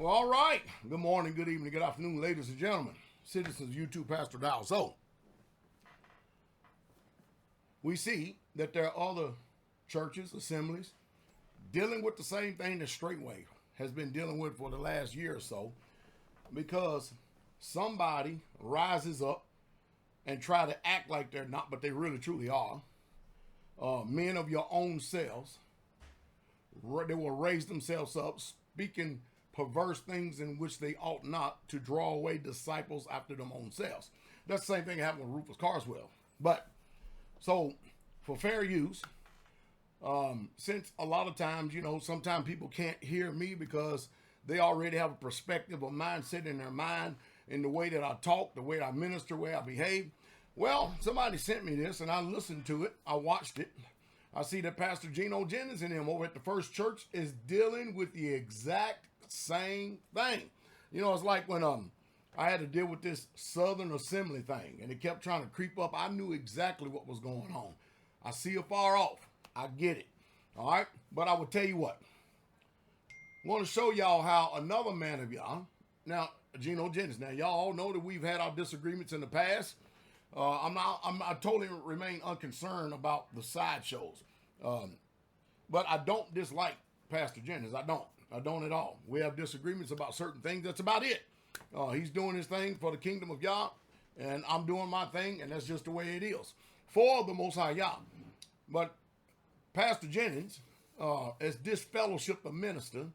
Well, all right. Good morning, good evening, good afternoon, ladies and gentlemen, citizens of YouTube, Pastor Dowell. So, we see that there are other churches, assemblies, dealing with the same thing that Straitway has been dealing with for the last year or so, because somebody rises up and try to act like they're not, but they really truly are. Men of your own selves, they will raise themselves up, speaking perverse things in which they ought not, to draw away disciples after them own selves. That's the same thing that happened with Rufus Carswell. But, so, for fair use, since a lot of times, sometimes people can't hear me because they already have a perspective, a mindset in their mind, in the way that I talk, the way I minister, the way I behave. Well, somebody sent me this, and I listened to it. I watched it. I see that Pastor Gino, Jennings and him over at the First Church is dealing with the exact same thing. It's like when I had to deal with this Southern Assembly thing, and it kept trying to creep up. I knew exactly what was going on. I see it far off. I get it. All right? But I will tell you what. I want to show y'all how another man of y'all, now, Gino Jennings, now y'all all know that we've had our disagreements in the past. I totally remain unconcerned about the sideshows. But I don't dislike Pastor Jennings. I don't at all. We have disagreements about certain things. That's about it. He's doing his thing for the kingdom of Yah, and I'm doing my thing, and that's just the way it is. For the Most High Yah. But Pastor Jennings has disfellowshipped a minister,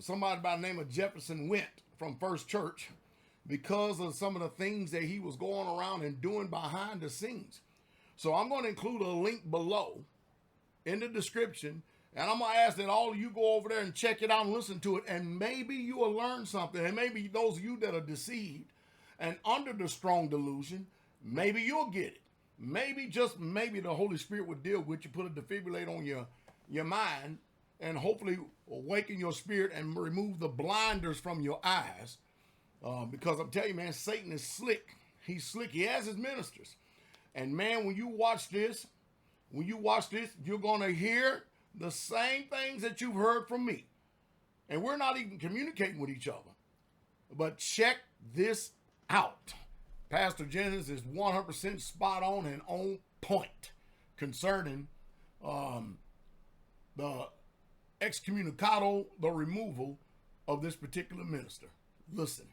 somebody by the name of Jefferson Went from First Church, because of some of the things that he was going around and doing behind the scenes. So I'm going to include a link below in the description, and I'm going to ask that all of you go over there and check it out and listen to it, and maybe you will learn something. And maybe those of you that are deceived and under the strong delusion, maybe you'll get it. Maybe, just maybe, the Holy Spirit would deal with you, put a defibrillator on your mind, and hopefully awaken your spirit and remove the blinders from your eyes. Because I'm telling you, man, Satan is slick. He's slick. He has his ministers. And man, when you watch this, you're going to hear the same things that you've heard from me. And we're not even communicating with each other. But check this out. Pastor Jennings is 100% spot on and on point concerning the excommunicado, the removal of this particular minister. Listen.